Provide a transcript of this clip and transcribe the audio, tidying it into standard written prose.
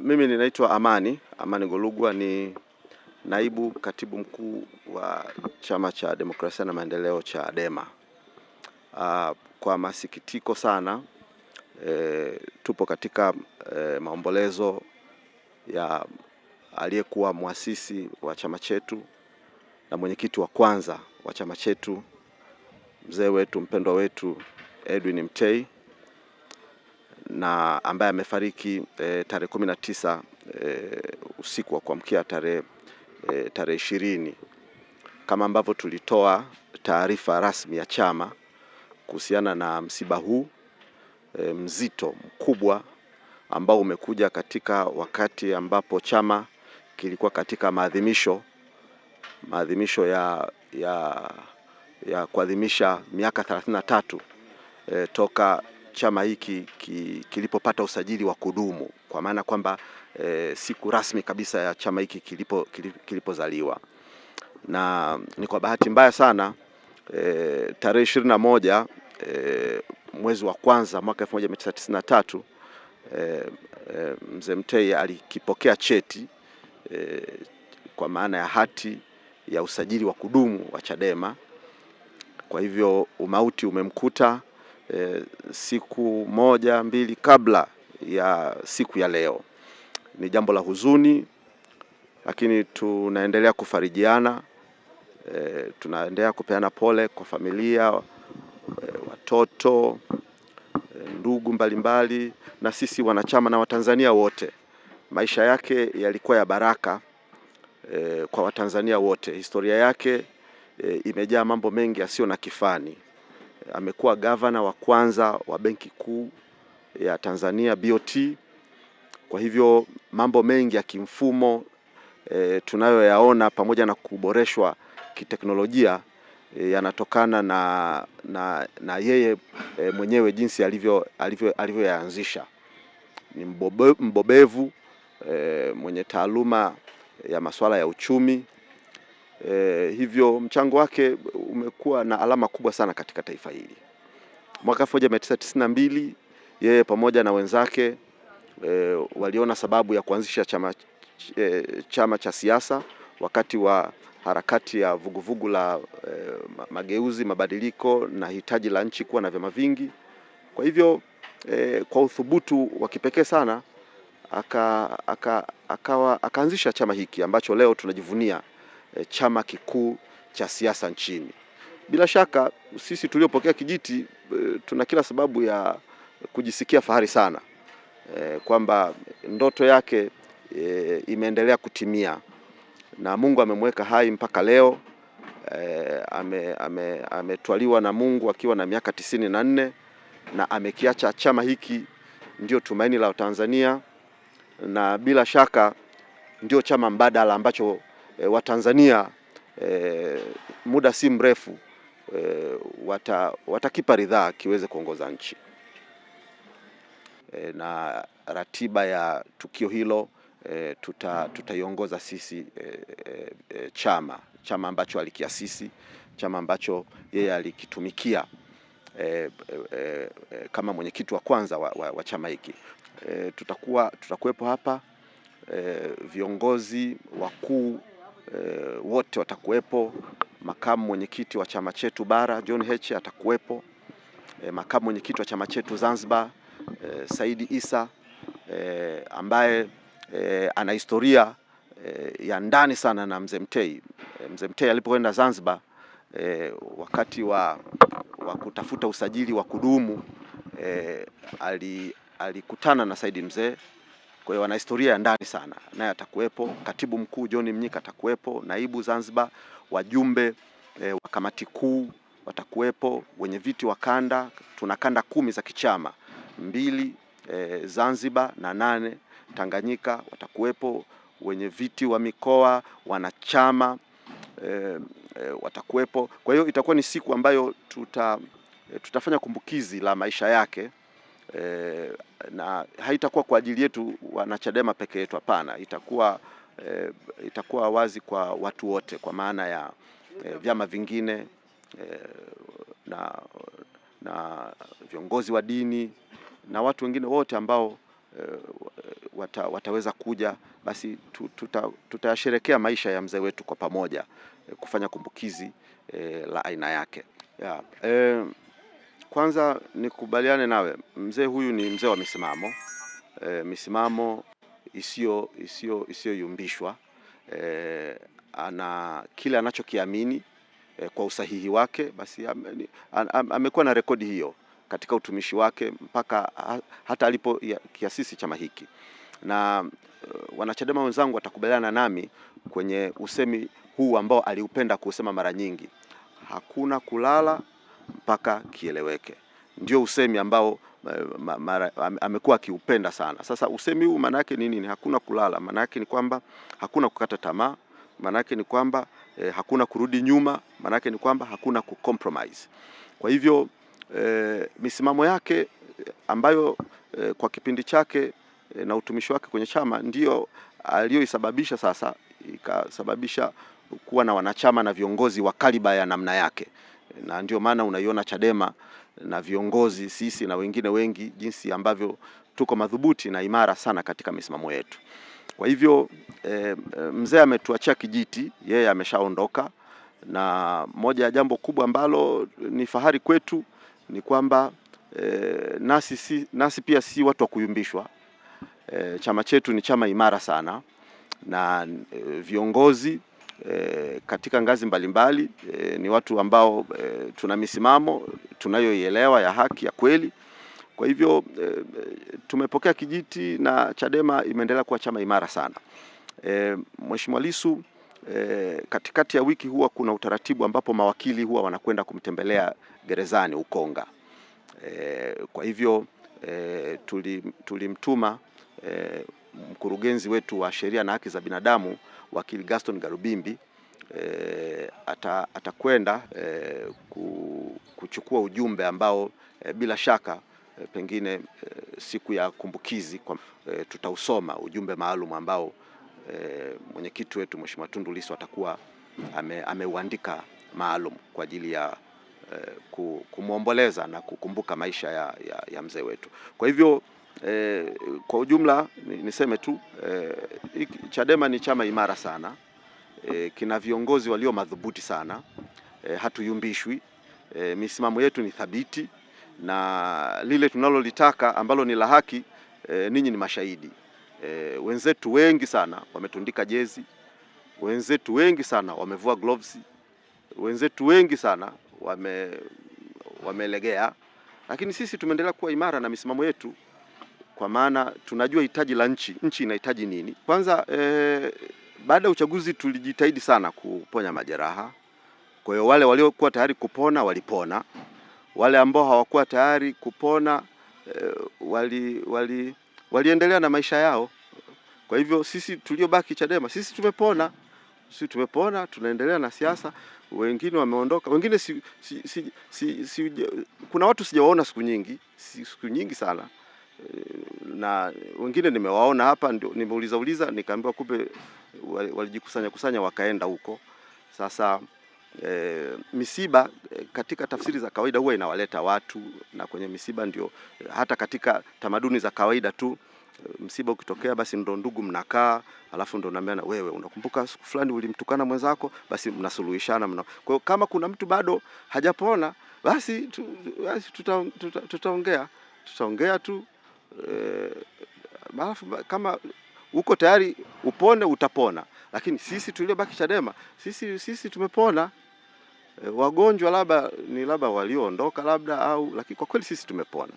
Mimi ninaitwa Amani Golugwa, ni naibu katibu mkuu wa Chama cha Demokrasia na Maendeleo Chadema. Kwa masikitiko sana tupo katika maombolezo ya aliyekuwa muasisi wa chama chetu na mwenyekiti wa kwanza wa chama chetu, mzee wetu mpendwa wetu Edwin Mtei, na ambaye amefariki tarehe 19 usiku wa kuamkia tarehe 20, kama ambavyo tulitoa taarifa rasmi ya chama kuhusiana na msiba huu mzito mkubwa ambao umekuja katika wakati ambapo chama kilikuwa katika maadhimisho ya kuadhimisha miaka 33 toka chama hiki kilipopata usajili wa kudumu, kwa maana kwamba siku rasmi kabisa ya chama hiki kilipozaliwa. Na ni kwa bahati mbaya sana tarehe 21 mwezi wa kwanza mwaka 1993 mzee Mtei alikipokea cheti kwa maana ya hati ya usajili wa kudumu wa Chadema. Kwa hivyo umauti umemkuta siku moja mbili kabla ya siku ya leo. Ni jambo la huzuni, lakini tunaendelea kufarijiana, tunaendelea kupeana pole kwa familia, watoto, ndugu mbalimbali na sisi wanachama na Watanzania wote. Maisha yake yalikuwa ya baraka kwa Watanzania wote. Historia yake imejaa mambo mengi yasiyo na kifani. Amekuwa gavana wa kwanza wa Benki Kuu ya Tanzania BOT. Kwa hivyo mambo mengi ya kimfumo tunayoyaona pamoja na kuboreshwa kiteknolojia yanatokana na yeye mwenyewe, jinsi alivyoyaanzisha. Ni mbobevu, mwenye taaluma ya masuala ya uchumi. Hivyo mchango wake umekuwa na alama kubwa sana katika taifa hili. Mwaka 1992 yeye pamoja na wenzake waliona sababu ya kuanzisha chama cha siasa wakati wa harakati ya vuguvugu la mageuzi, mabadiliko na hitaji la nchi kuwa na vyama vingi. Kwa hivyo kwa uthubutu wa kipekee sana akaanzisha chama hiki ambacho leo tunajivunia, chama kikuu cha siasa nchini. Bila shaka sisi tuliopokea kijiti tuna kila sababu ya kujisikia fahari sana kwamba ndoto yake imeendelea kutimia na Mungu amemweka hai mpaka leo. Ametwaliwa na Mungu akiwa na miaka 94 na amekiacha chama hiki ndio tumaini la Tanzania, na bila shaka ndio chama mbadala ambacho Watanzania muda si mrefu watakipa ridhaa kiweze kuongoza nchi. Na ratiba ya tukio hilo tutaiongoza sisi, chama ambacho alikiasisi, chama ambacho yeye alikitumikia kama mwenyekiti wa kwanza wa chama hiki. Tutakuwepo hapa, viongozi wakuu wote watakuwepo. Makamu mwenyekiti wa chama chetu bara John Heche atakuwepo. Makamu mwenyekiti wa chama chetu Zanzibar Saidi Isa, ambaye ana historia ya ndani sana na mzee Mtei. Mzee Mtei alipoenda Zanzibar wakati wa kutafuta usajili wa kudumu alikutana na Saidi Mzee. Kwa hiyo ana historia ya ndani sana, naye atakuwepo. Katibu mkuu John Mnyika atakuwepo, naibu Zanzibar, wajumbe wa kamati kuu watakuwepo, wenye viti wa kanda. Tuna kanda 10 za kichama, 2 Zanzibar na 8 Tanganyika watakuwepo, wenye viti wa mikoa, wanachama watakuwepo. Kwa hiyo itakuwa ni siku ambayo tutafanya kumbukizi la maisha yake, na haitakuwa kwa ajili yetu wanachadema peke yetu, hapana. Itakuwa wazi kwa watu wote, kwa maana ya vyama vingine na viongozi wa dini na watu wengine wote ambao wataweza kuja, basi tutayasherekea maisha ya mzee wetu kwa pamoja, kufanya kumbukizi la aina yake. Kwanza nikubaliane nawe, mzee huyu ni mzee wa misimamo, misimamo isiyoyumbishwa. Ana kile anachokiamini kwa usahihi wake, basi amekuwa na rekodi hiyo katika utumishi wake mpaka hata alipo kiasisi chama hiki. Na wanachadema wenzangu watakubaliana nami kwenye usemi huu ambao aliupenda kusema mara nyingi: hakuna kulala mpaka kieleweke. Ndio usemi ambao amekuwa akiupenda sana. Sasa usemi huu maana yake ni nini? Hakuna kulala maana yake ni kwamba hakuna kukata tamaa, maana yake ni kwamba hakuna kurudi nyuma, maana yake ni kwamba hakuna kucompromise. Kwa hivyo misimamo yake ambayo kwa kipindi chake na utumishi wake kwenye chama ndio aliyoisababisha sasa ikasababisha kuwa na wanachama na viongozi wa kaliba ya namna yake, na ndio maana unaiona Chadema na viongozi sisi na wengine wengi jinsi ambavyo tuko madhubuti na imara sana katika misimamo yetu. Kwa hivyo mzee ametuachia kijiti, yeye ameshaondoka, na moja ya jambo kubwa ambalo ni fahari kwetu ni kwamba nasi pia si watu wa kuyumbishwa. Chama chetu ni chama imara sana, na viongozi katika ngazi mbalimbali ni watu ambao tuna misimamo tunayoielewa ya haki ya kweli. Kwa hivyo tumepokea kijiti na Chadema imeendelea kuwa chama imara sana. Mheshimiwa Lissu katikati ya wiki huwa kuna utaratibu ambapo mawakili huwa wanakwenda kumtembelea gerezani Ukonga. Kwa hivyo tulimtuma mkurugenzi wetu wa sheria na haki za binadamu, wakili Gaston Garubimbi, atakwenda kuchukua ujumbe ambao bila shaka pengine siku ya kumbukizi tutausoma ujumbe maalum ambao mwenyekiti wetu Mheshimiwa Tundu Lissu atakuwa ameuandika maalum kwa ajili ya kumwomboleza na kukumbuka maisha ya mzee wetu. Kwa hivyo kwa ujumla niseme tu Chadema ni chama imara sana, kina viongozi walio madhubuti sana, hatuyumbishwi, misimamo yetu ni thabiti, na lile tunalolitaka ambalo ni la haki, ninyi ni mashahidi. Wenzetu wengi sana wametundika jezi, wenzetu wengi sana wamevua gloves, wenzetu wengi sana wamelegea, lakini sisi tumeendelea kuwa imara na misimamo yetu, kwa maana tunajua hitaji la nchi inahitaji nini. Kwanza baada ya uchaguzi tulijitahidi sana kuponya majeraha. Kwa hiyo wale waliokuwa tayari kupona walipona, wale ambao hawakuwa tayari kupona waliendelea na maisha yao. Kwa hivyo sisi tuliobaki Chadema, sisi tumepona, tunaendelea na siasa. Wengine wameondoka, wengine kuna watu sijawaona siku nyingi sana, na wengine nimewaona hapa, ndio nimeuliza nikaambiwa kumbe walijikusanya wakaenda huko. Sasa misiba katika tafsiri za kawaida huwa inawaleta watu, na kwenye misiba ndio hata katika tamaduni za kawaida tu, msiba ukitokea basi ndo ndugu mnakaa, alafu ndo naambiana, wewe unakumbuka siku fulani ulimtukana mwenzako, basi mnasuluhishana. Kwa hiyo kama kuna mtu bado hajapona, basi tutaongea tu, kama uko tayari upone utapona. Lakini sisi tuliobaki Chadema, sisi tumepona. Wagonjwa labda walioondoka labda, lakini kwa kweli sisi tumepona.